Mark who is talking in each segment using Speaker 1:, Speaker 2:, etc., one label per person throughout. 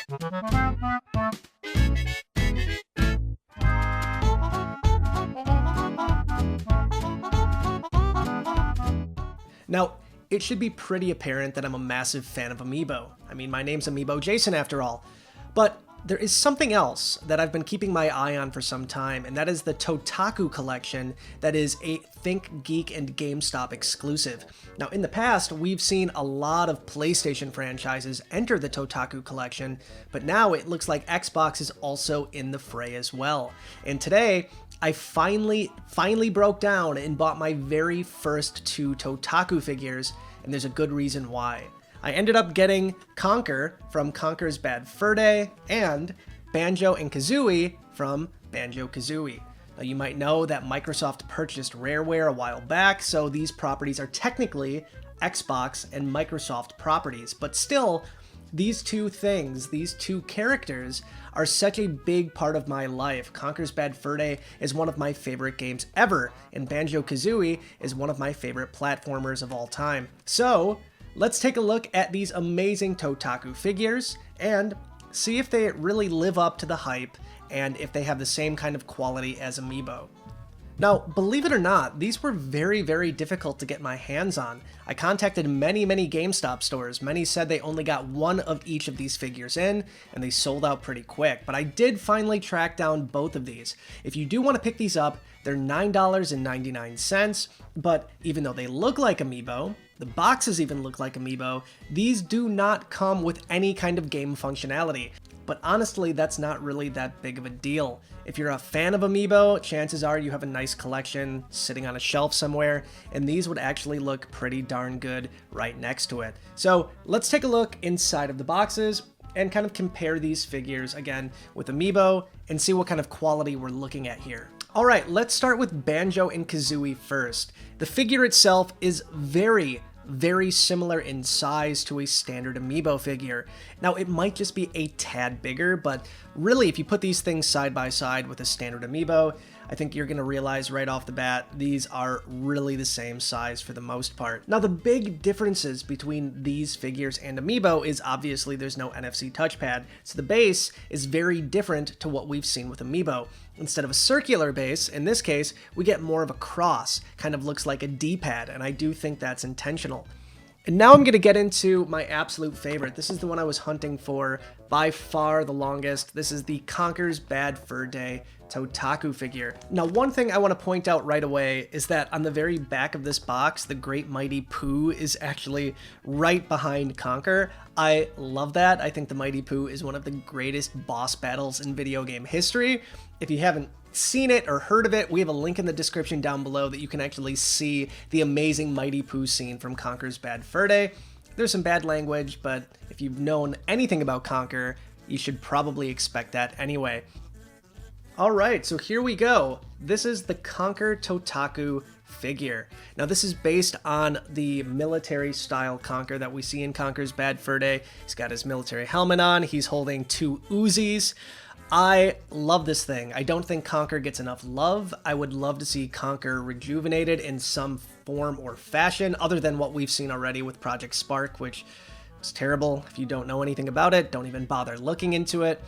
Speaker 1: Now, it should be pretty apparent that I'm a massive fan of amiibo. I mean, my name's Amiibo Jason after all. But there is something else that I've been keeping my eye on for some time, and that is the Totaku Collection that is a Think Geek and GameStop exclusive. Now, in the past, we've seen a lot of PlayStation franchises enter the Totaku Collection, but now it looks like Xbox is also in the fray as well. And today, I finally broke down and bought my very first 2 Totaku figures, and there's a good reason why. I ended up getting Conker from Conker's Bad Fur Day and Banjo and Kazooie from Banjo-Kazooie. Now, you might know that Microsoft purchased Rareware a while back, so these properties are technically Xbox and Microsoft properties, but still, these two things, these two characters, are such a big part of my life. Conker's Bad Fur Day is one of my favorite games ever, and Banjo-Kazooie is one of my favorite platformers of all time. So, let's take a look at these amazing Totaku figures and see if they really live up to the hype and if they have the same kind of quality as amiibo. Now, believe it or not, these were very difficult to get my hands on. I contacted many GameStop stores. Many said they only got one of each of these figures in, and they sold out pretty quick. But I did finally track down both of these. If you do want to pick these up, they're $9.99, but even though they look like amiibo, the boxes even look like amiibo, these do not come with any kind of game functionality. But honestly, that's not really that big of a deal. If you're a fan of amiibo, chances are you have a nice collection sitting on a shelf somewhere, and these would actually look pretty darn good right next to it. So let's take a look inside of the boxes and kind of compare these figures again with amiibo and see what kind of quality we're looking at here. Alright, let's start with Banjo and Kazooie first. The figure itself is very similar in size to a standard amiibo figure. Now, it might just be a tad bigger, but really, if you put these things side by side with a standard amiibo, I think you're going to realize right off the bat, these are really the same size for the most part. Now, the big differences between these figures and amiibo is obviously there's no NFC touchpad, so the base is very different to what we've seen with amiibo. Instead of a circular base, in this case, we get more of a cross, kind of looks like a D-pad, and I do think that's intentional. And now I'm going to get into my absolute favorite. This is the one I was hunting for by far the longest. This is the Conker's Bad Fur Day Totaku figure. Now, one thing I want to point out right away is that on the very back of this box, the Great Mighty Pooh is actually right behind Conker. I love that. I think the Mighty Pooh is one of the greatest boss battles in video game history. If you haven't seen it or heard of it, we have a link in the description down below that you can actually see the amazing Mighty Pooh scene from Conker's Bad Fur Day. There's some bad language, but if you've known anything about Conker, you should probably expect that anyway. Alright, so here we go. This is the Conker Totaku figure. Now, this is based on the military-style Conker that we see in Conker's Bad Fur Day. He's got his military helmet on. He's holding 2 Uzis. I love this thing. I don't think Conker gets enough love. I would love to see Conker rejuvenated in some form or fashion, other than what we've seen already with Project Spark, which was terrible. If you don't know anything about it, don't even bother looking into it.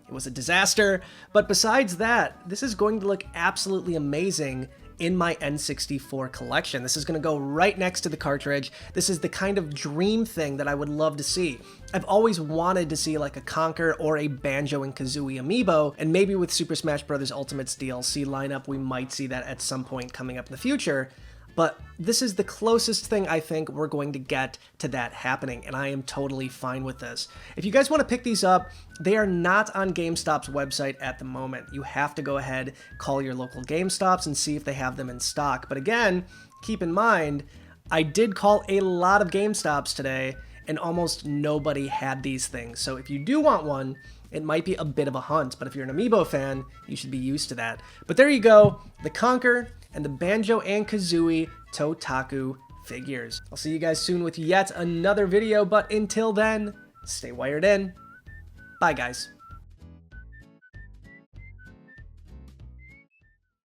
Speaker 1: It was a disaster. But besides that, this is going to look absolutely amazing in my N64 collection. This is going to go right next to the cartridge. This is the kind of dream thing that I would love to see. I've always wanted to see like a Conker or a Banjo and Kazooie amiibo, and maybe with Super Smash Bros. Ultimate's DLC lineup, we might see that at some point coming up in the future. But this is the closest thing I think we're going to get to that happening, and I am totally fine with this. If you guys want to pick these up, they are not on GameStop's website at the moment. You have to go ahead, call your local GameStops and see if they have them in stock. But again, keep in mind, I did call a lot of GameStops today, and almost nobody had these things. So if you do want one, it might be a bit of a hunt, but if you're an amiibo fan, you should be used to that. But there you go, the Conker and the Banjo and Kazooie Totaku figures. I'll see you guys soon with yet another video, but until then, stay wired in. Bye, guys.